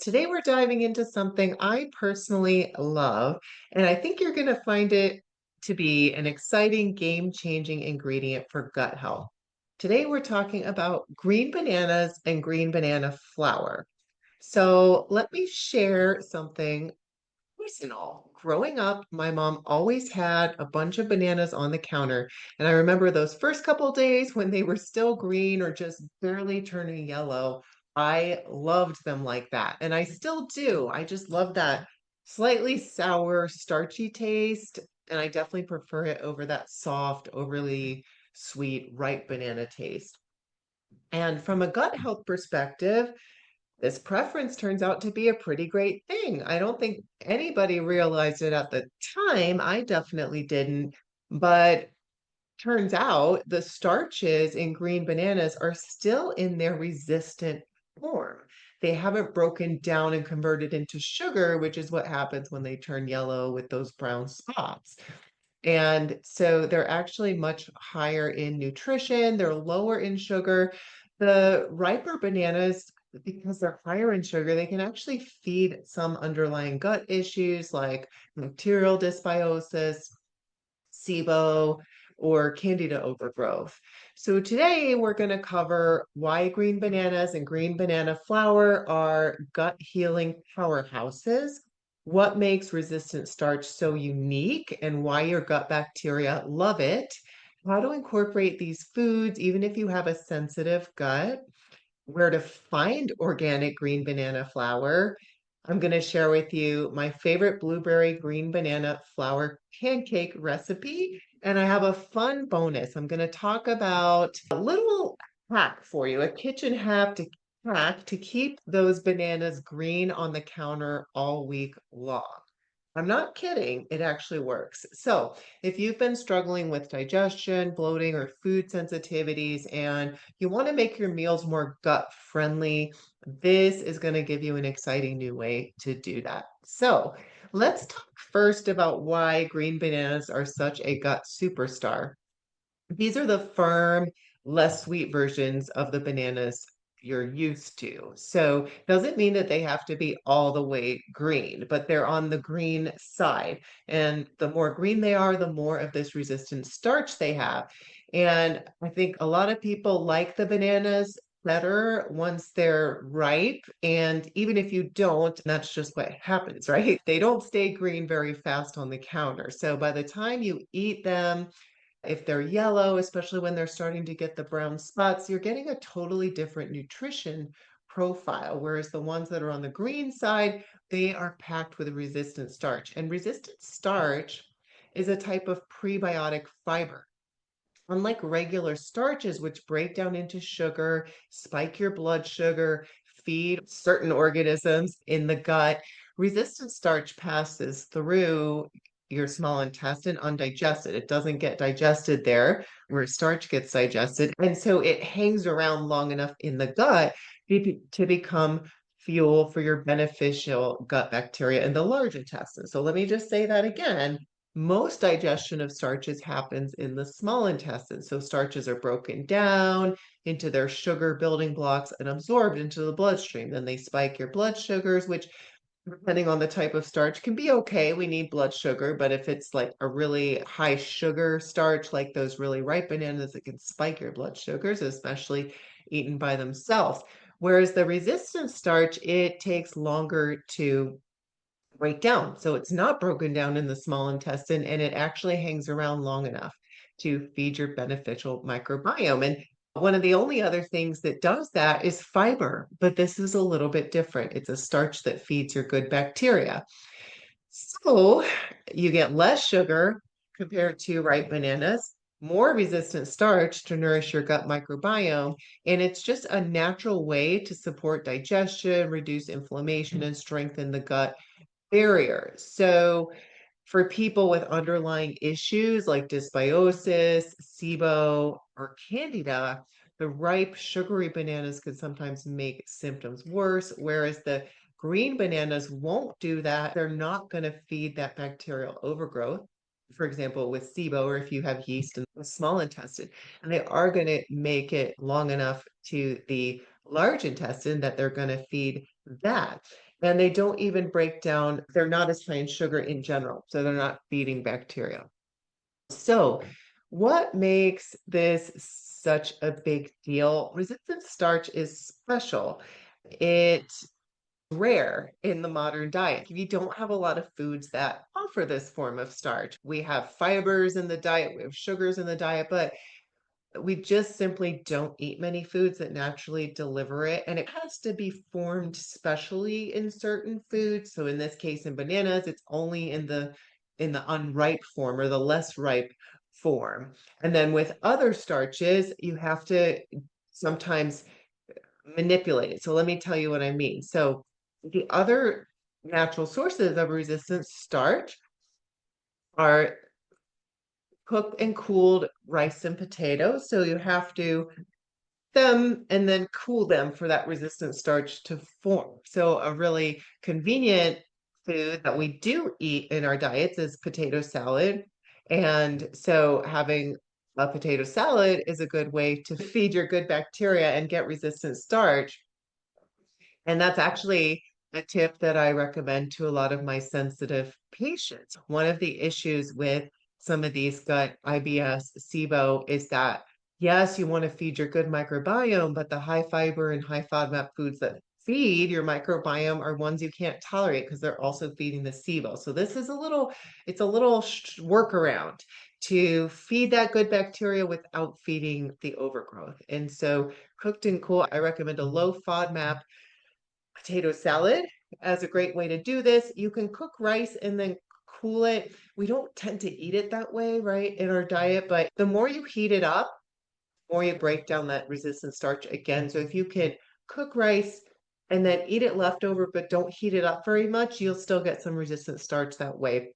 Today, we're diving into something I personally love, and I think you're going to find it to be an exciting, game changing ingredient for gut health. Today, we're talking about green bananas and green banana flour. So, let me share something personal. Growing up, my mom always had a bunch of bananas on the counter. And I remember those first couple days when they were still green or just barely turning yellow. I loved them like that. And I still do. I just love that slightly sour, starchy taste. And I definitely prefer it over that soft, overly sweet, ripe banana taste. And from a gut health perspective, this preference turns out to be a pretty great thing. I don't think anybody realized it at the time. I definitely didn't. But turns out the starches in green bananas are still in their resistant form. They haven't broken down and converted into sugar, which is what happens when they turn yellow with those brown spots. And so they're actually much higher in nutrition, they're lower in sugar. The riper bananas, because they're higher in sugar, they can actually feed some underlying gut issues like bacterial dysbiosis, SIBO, or candida overgrowth. So today we're going to cover why green bananas and green banana flour are gut healing powerhouses, what makes resistant starch so unique, and why your gut bacteria love it, how to incorporate these foods even if you have a sensitive gut, where to find organic green banana flour. I'm going to share with you my favorite blueberry green banana flour pancake recipe. And I have a fun bonus. I'm going to talk about a little hack for you, a kitchen hack to keep those bananas green on the counter all week long. I'm not kidding, it actually works. So, if you've been struggling with digestion, bloating, or food sensitivities, and you want to make your meals more gut friendly, this is going to give you an exciting new way to do that. So, let's talk first about why green bananas are such a gut superstar. These are the firm, less sweet versions of the bananas you're used to. So doesn't mean that they have to be all the way green, but they're on the green side. And the more green they are, the more of this resistant starch they have. And I think a lot of people like the bananas better once they're ripe. And even if you don't, that's just what happens, right? They don't stay green very fast on the counter. So by the time you eat them, if they're yellow, especially when they're starting to get the brown spots, you're getting a totally different nutrition profile. Whereas the ones that are on the green side, they are packed with resistant starch. And resistant starch is a type of prebiotic fiber. Unlike regular starches, which break down into sugar, spike your blood sugar, feed certain organisms in the gut, resistant starch passes through your small intestine undigested. It doesn't get digested there where starch gets digested. And so it hangs around long enough in the gut to become fuel for your beneficial gut bacteria in the large intestine. So let me just say that again. Most digestion of starches happens in the small intestine. So starches are broken down into their sugar building blocks and absorbed into the bloodstream. Then they spike your blood sugars, which, depending on the type of starch, can be okay. We need blood sugar, but if it's like a really high sugar starch, like those really ripe bananas, it can spike your blood sugars, especially eaten by themselves. Whereas the resistant starch, it takes longer to break down. So it's not broken down in the small intestine and it actually hangs around long enough to feed your beneficial microbiome. And one of the only other things that does that is fiber, but this is a little bit different. It's a starch that feeds your good bacteria. So you get less sugar compared to ripe bananas, more resistant starch to nourish your gut microbiome. And it's just a natural way to support digestion, reduce inflammation, and strengthen the gut barrier. So for people with underlying issues like dysbiosis, SIBO, or candida, the ripe sugary bananas can sometimes make symptoms worse, whereas the green bananas won't do that. They're not going to feed that bacterial overgrowth. For example, with SIBO, or if you have yeast in the small intestine, and they are going to make it long enough to the large intestine that they're going to feed that. and they don't even break down, they're not as high in sugar in general, so they're not feeding bacteria. So, what makes this such a big deal? Resistant starch is special. It's rare in the modern diet. We don't have a lot of foods that offer this form of starch. We have fibers in the diet, we have sugars in the diet, but we just simply don't eat many foods that naturally deliver it. And it has to be formed specially in certain foods. So in this case, in bananas, it's only in the unripe form or the less ripe form. And then with other starches, you have to sometimes manipulate it. So let me tell you what I mean. So the other natural sources of resistant starch are cooked and cooled rice and potatoes. So you have to them and then cool them for that resistant starch to form. So a really convenient food that we do eat in our diets is potato salad. And so having a potato salad is a good way to feed your good bacteria and get resistant starch. And that's actually a tip that I recommend to a lot of my sensitive patients. One of the issues with some of these gut IBS, SIBO is that, yes, you want to feed your good microbiome, but the high fiber and high FODMAP foods that feed your microbiome are ones you can't tolerate because they're also feeding the SIBO. So this is it's a little workaround to feed that good bacteria without feeding the overgrowth. And so cooked and cool, I recommend a low FODMAP potato salad as a great way to do this. You can cook rice and then cool it. We don't tend to eat it that way, right, in our diet, but the more you heat it up, the more you break down that resistant starch again. So if you can cook rice and then eat it leftover, but don't heat it up very much, you'll still get some resistant starch that way.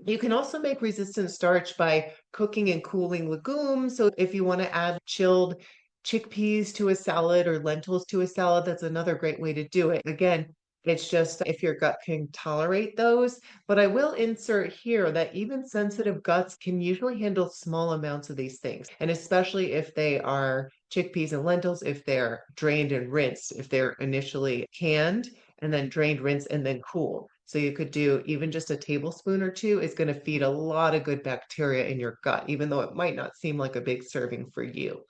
You can also make resistant starch by cooking and cooling legumes. So if you want to add chilled chickpeas to a salad or lentils to a salad, that's another great way to do it. Again, it's just if your gut can tolerate those. But I will insert here that even sensitive guts can usually handle small amounts of these things. And especially if they are chickpeas and lentils, if they're drained and rinsed, if they're initially canned and then drained, rinsed, and then cooled. So you could do even just a tablespoon or two is going to feed a lot of good bacteria in your gut, even though it might not seem like a big serving for you.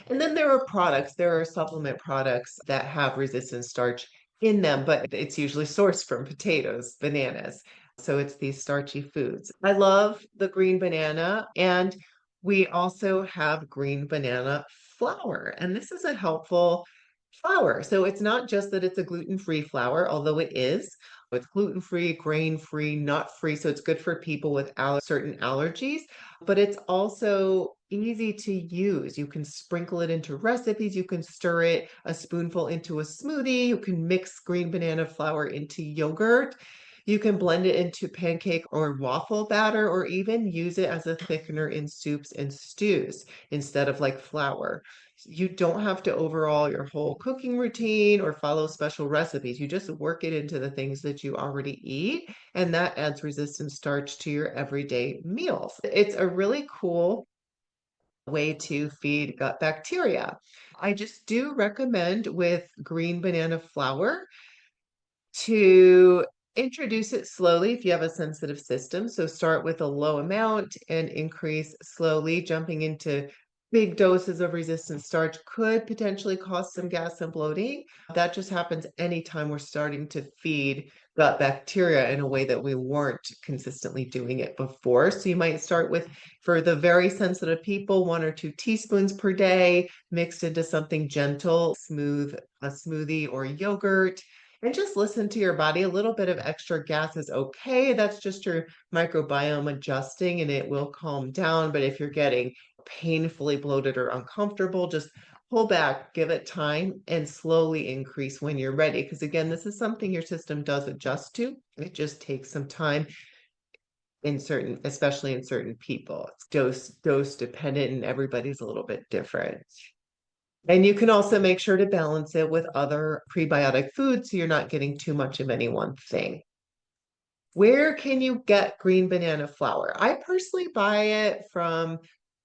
And then there are supplement products that have resistant starch in them, but it's usually sourced from potatoes, bananas. So it's these starchy foods. I love the green banana, and we also have green banana flour. And this is a helpful flour. So it's not just that it's a gluten-free flour, although it is. It's gluten-free, grain-free, nut-free, so it's good for people with certain allergies, but it's also easy to use. You can sprinkle it into recipes, you can stir it a spoonful into a smoothie, you can mix green banana flour into yogurt. You can blend it into pancake or waffle batter, or even use it as a thickener in soups and stews instead of like flour. You don't have to overhaul your whole cooking routine or follow special recipes. You just work it into the things that you already eat, and that adds resistant starch to your everyday meals. It's a really cool way to feed gut bacteria. I just do recommend with green banana flour to introduce it slowly if you have a sensitive system. So start with a low amount and increase slowly. Jumping into big doses of resistant starch could potentially cause some gas and bloating. That just happens anytime we're starting to feed gut bacteria in a way that we weren't consistently doing it before. So you might start with, for the very sensitive people, 1 or 2 teaspoons per day mixed into something gentle, a smoothie or yogurt, and just listen to your body. A little bit of extra gas is okay. That's just your microbiome adjusting and it will calm down. But if you're getting painfully bloated or uncomfortable, just pull back, give it time, and slowly increase when you're ready. Because again, this is something your system does adjust to. It just takes some time especially in certain people. It's dose dependent and everybody's a little bit different. And you can also make sure to balance it with other prebiotic foods so you're not getting too much of any one thing. Where can you get green banana flour? I personally buy it from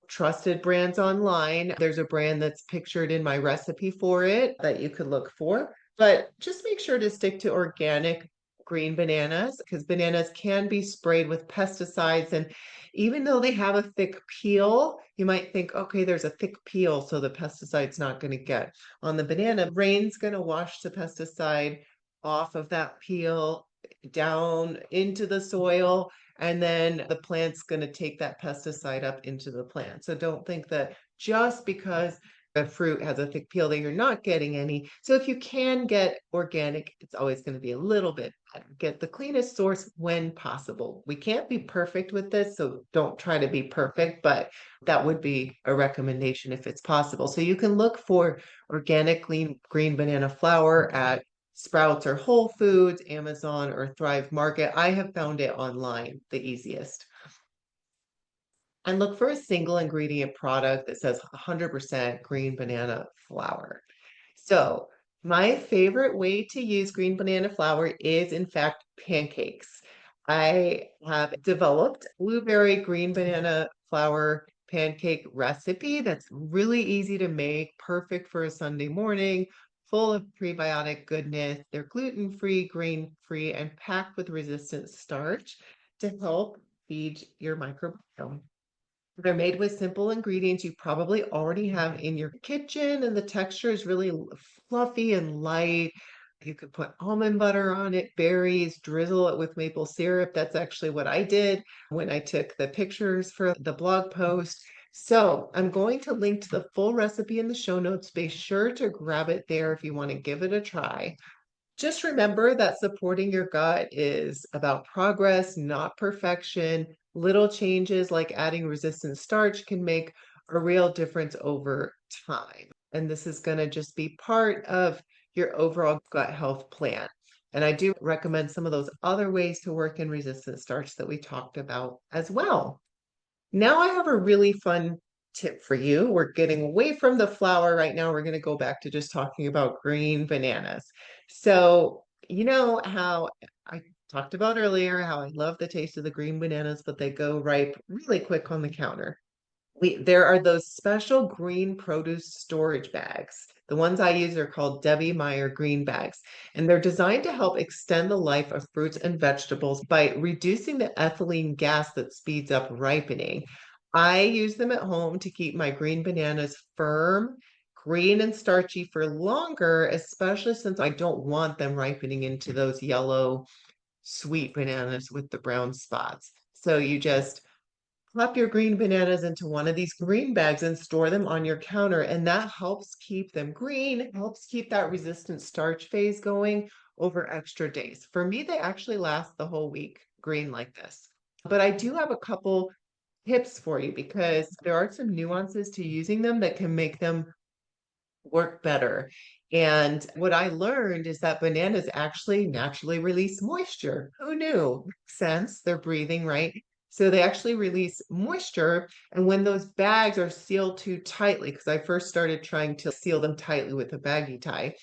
trusted brands online. There's a brand that's pictured in my recipe for it that you could look for. But just make sure to stick to organic green bananas because bananas can be sprayed with pesticides. And even though they have a thick peel, you might think, okay, there's a thick peel, so the pesticide's not going to get on the banana. Rain's going to wash the pesticide off of that peel down into the soil. And then the plant's going to take that pesticide up into the plant. So don't think that just because a fruit has a thick peel that you're not getting any. So if you can get organic, it's always going to be a little bit better. Get the cleanest source when possible. We can't be perfect with this, so don't try to be perfect, but that would be a recommendation if it's possible. So you can look for organic green banana flour at Sprouts or Whole Foods, Amazon or Thrive Market. I have found it online the easiest. And look for a single ingredient product that says 100% green banana flour. So, my favorite way to use green banana flour is, in fact, pancakes. I have developed blueberry green banana flour pancake recipe that's really easy to make, perfect for a Sunday morning, full of prebiotic goodness. They're gluten-free, grain-free, and packed with resistant starch to help feed your microbiome. They're made with simple ingredients you probably already have in your kitchen, and the texture is really fluffy and light. You could put almond butter on it, berries, drizzle it with maple syrup. That's actually what I did when I took the pictures for the blog post. So I'm going to link to the full recipe in the show notes. Be sure to grab it there if you want to give it a try. Just remember that supporting your gut is about progress, not perfection. Little changes like adding resistant starch can make a real difference over time. And this is going to just be part of your overall gut health plan. And I do recommend some of those other ways to work in resistant starch that we talked about as well. Now I have a really fun tip for you. We're getting away from the flour right now. We're going to go back to just talking about green bananas. So, you know how I talked about earlier how I love the taste of the green bananas, but they go ripe really quick on the counter. There are those special green produce storage bags. The ones I use are called Debbie Meyer green bags, and they're designed to help extend the life of fruits and vegetables by reducing the ethylene gas that speeds up ripening. I use them at home to keep my green bananas firm, green and starchy for longer, especially since I don't want them ripening into those yellow sweet bananas with the brown spots. So you just plop your green bananas into one of these green bags and store them on your counter. And that helps keep them green, helps keep that resistant starch phase going over extra days. For me, they actually last the whole week green like this. But I do have a couple tips for you because there are some nuances to using them that can make them work better. And what I learned is that bananas actually naturally release moisture. Who knew? Makes sense. They're breathing, right? So they actually release moisture. And when those bags are sealed too tightly, because I first started trying to seal them tightly with a baggy tie,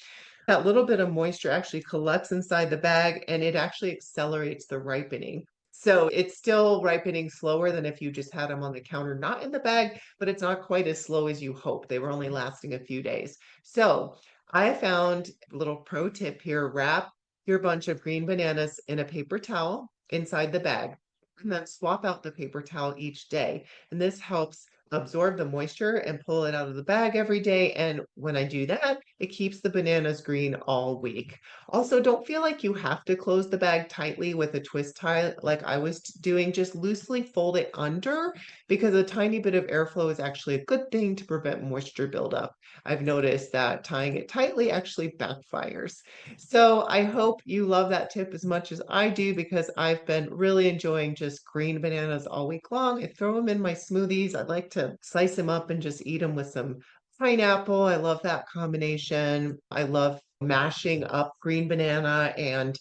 that little bit of moisture actually collects inside the bag and it actually accelerates the ripening. So it's still ripening slower than if you just had them on the counter, not in the bag, but it's not quite as slow as you hope. They were only lasting a few days. So I found a little pro tip here. Wrap your bunch of green bananas in a paper towel inside the bag and then swap out the paper towel each day. And this helps absorb the moisture and pull it out of the bag every day. And when I do that, it keeps the bananas green all week. Also, don't feel like you have to close the bag tightly with a twist tie like I was doing. Just loosely fold it under because a tiny bit of airflow is actually a good thing to prevent moisture buildup. I've noticed that tying it tightly actually backfires. So I hope you love that tip as much as I do because I've been really enjoying just green bananas all week long. I throw them in my smoothies. I like to slice them up and just eat them with some pineapple. I love that combination. I love mashing up green banana and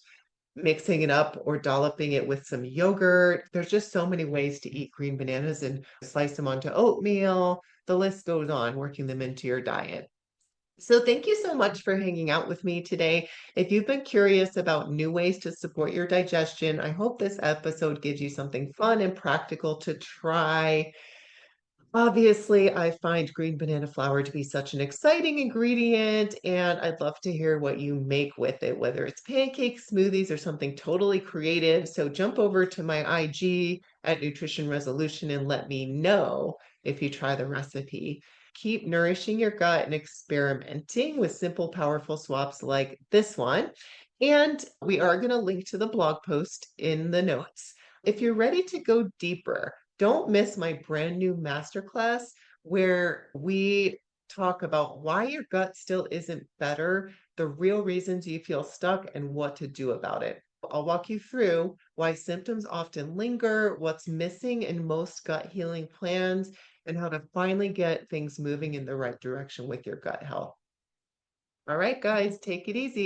mixing it up or dolloping it with some yogurt. There's just so many ways to eat green bananas and slice them onto oatmeal. The list goes on, working them into your diet. So thank you so much for hanging out with me today. If you've been curious about new ways to support your digestion, I hope this episode gives you something fun and practical to try. Obviously, I find green banana flour to be such an exciting ingredient, and I'd love to hear what you make with it, whether it's pancakes, smoothies, or something totally creative. So jump over to my IG at Nutrition Resolution and let me know if you try the recipe. Keep nourishing your gut and experimenting with simple, powerful swaps like this one. And we are going to link to the blog post in the notes. If you're ready to go deeper, don't miss my brand new masterclass where we talk about why your gut still isn't better, the real reasons you feel stuck, and what to do about it. I'll walk you through why symptoms often linger, what's missing in most gut healing plans, and how to finally get things moving in the right direction with your gut health. All right, guys, take it easy.